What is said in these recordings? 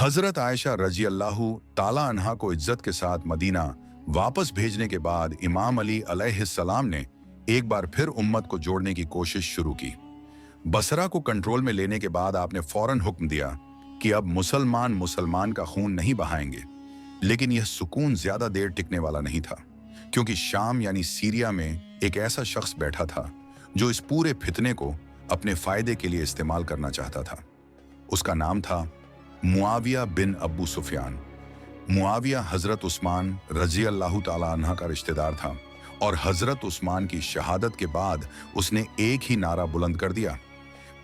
हजरत आयशा रजी अल्लाह ताला अन्हा को इज्जत के साथ मदीना वापस भेजने के बाद इमाम अली अलैहिस्सलाम ने एक बार फिर उम्मत को जोड़ने की कोशिश शुरू की। बसरा को कंट्रोल में लेने के बाद आपने फौरन हुक्म दिया कि अब मुसलमान मुसलमान का खून नहीं बहाएंगे। लेकिन यह सुकून ज्यादा देर टिकने वाला नहीं था, क्योंकि शाम यानी सीरिया में एक ऐसा शख्स बैठा था जो इस पूरे फितने को अपने फायदे के लिए इस्तेमाल करना चाहता था। उसका नाम था मुआविया बिन अबू सुफियान। मुआविया हजरत उस्मान रजी अल्लाह ताला अन्हा का रिश्तेदार था और हजरत उस्मान की शहादत के बाद उसने एक ही नारा बुलंद कर दिया,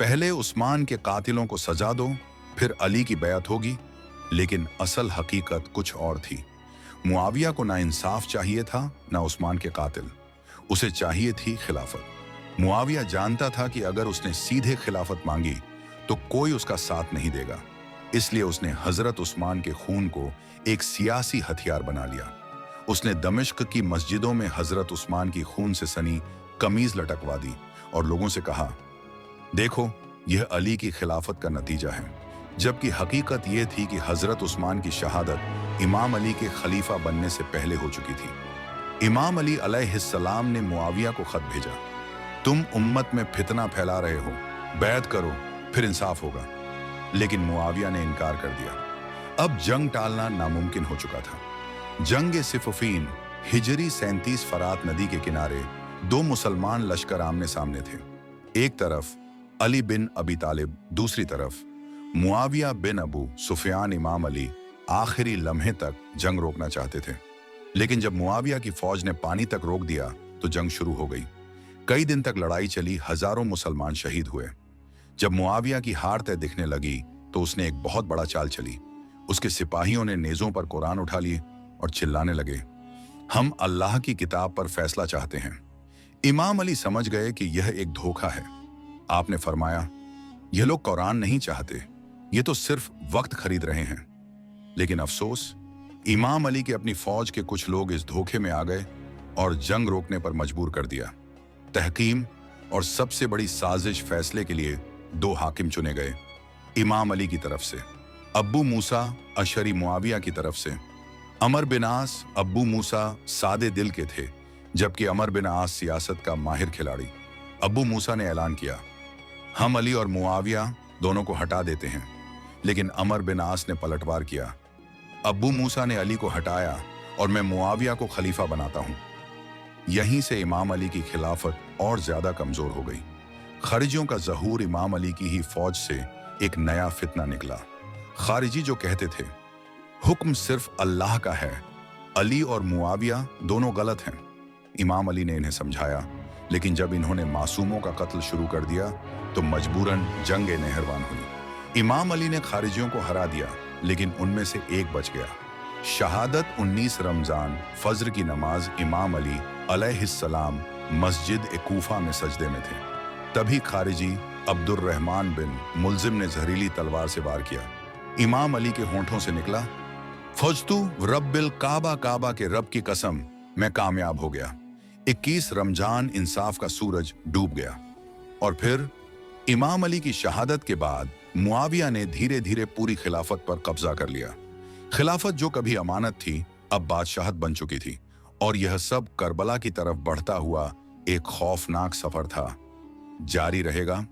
पहले उस्मान के कातिलों को सजा दो, फिर अली की बैत होगी। लेकिन असल हकीकत कुछ और थी। मुआविया को ना इंसाफ चाहिए था, ना उस्मान के कातिल। उसे चाहिए थी खिलाफत। मुआविया जानता था कि अगर उसने सीधे खिलाफत मांगी तो कोई उसका साथ नहीं देगा, इसलिए उसने हजरत उस्मान के खून को एक सियासी हथियार बना लिया। उसने दमिश्क की मस्जिदों में हजरत उस्मान की खून से सनी कमीज लटकवा दी और लोगों से कहा, देखो यह अली की खिलाफत का नतीजा है। जबकि हकीकत यह थी कि हजरत उस्मान की शहादत इमाम अली के खलीफा बनने से पहले हो चुकी थी। इमाम अली अलैहिस्सलाम ने मुआविया को खत भेजा, तुम उम्मत में फितना फैला रहे हो, बैत करो फिर इंसाफ होगा। लेकिन मुआविया ने इनकार कर दिया। अब जंग टालना नामुमकिन हो चुका था। जंग सिफुफीन हिजरी 37 फरात नदी के किनारे दो मुसलमान लश्कर आमने सामने थे। एक तरफ अली बिन अबी तालिब, दूसरी तरफ मुआविया बिन अबू सुफियान। इमाम अली आखिरी लम्हे तक जंग रोकना चाहते थे, लेकिन जब मुआविया की फौज ने पानी तक रोक दिया तो जंग शुरू हो गई। कई दिन तक लड़ाई चली, हजारों मुसलमान शहीद हुए। जब मुआविया की हार तय दिखने लगी तो उसने एक बहुत बड़ा चाल चली। उसके सिपाहियों ने नेज़ों पर कुरान उठा लिए और चिल्लाने लगे, हम अल्लाह की किताब पर फैसला चाहते हैं। इमाम अली समझ गए कि यह एक धोखा है। आपने फरमाया, यह लोग कुरान नहीं चाहते, ये तो सिर्फ वक्त खरीद रहे हैं। लेकिन अफसोस, इमाम अली के अपनी फौज के कुछ लोग इस धोखे में आ गए और जंग रोकने पर मजबूर कर दिया। तहकीम और सबसे बड़ी साजिश फैसले के लिए दो हाकिम चुने गए, इमाम अली की तरफ से अब्बू मूसा अशरी, मुआविया की तरफ से अमर बिन आस। अब्बू मूसा सादे दिल के थे, जबकि अमर बिन आस सियासत का माहिर खिलाड़ी। अब्बू मूसा ने ऐलान किया, हम अली और मुआविया दोनों को हटा देते हैं। लेकिन अमर बिन आस ने पलटवार किया, अब्बू मूसा ने अली को हटाया और मैं मुआविया को खलीफा बनाता हूं। यहीं से इमाम अली की खिलाफत और ज्यादा कमजोर हो गई। खारिजियों का ज़हूर इमाम अली की ही फौज से एक नया फितना निकला। खारिजी जो कहते थे, हुक्म सिर्फ अल्लाह का है, अली और मुआविया दोनों गलत हैं। इमाम अली ने इन्हें समझाया, लेकिन जब इन्होंने मासूमों का कत्ल शुरू कर दिया तो मजबूरन जंग नहरवान हुई। इमाम अली ने खारिजियों को हरा दिया, लेकिन उनमें से एक बच गया। शहादत 19 रमजान फज्र की नमाज इमाम अली अलैहिस्सलाम मस्जिद कूफा में सजदे में थे। तभी खारिजी अब्दुर्रहमान बिन मुल्जिम ने जहरीली तलवार से वार किया। इमाम अली के होंठों से निकला, फौजतू रब्बिल काबा, काबा के रब की कसम, मैं कामयाब हो गया। 21 रमजान इंसाफ का सूरज डूब गया। और फिर इमाम अली की शहादत के बाद मुआविया ने धीरे धीरे पूरी खिलाफत पर कब्जा कर लिया। खिलाफत जो कभी अमानत थी, अब बादशाहत बन चुकी थी। और यह सब करबला की तरफ बढ़ता हुआ एक खौफनाक सफर था। जारी रहेगा।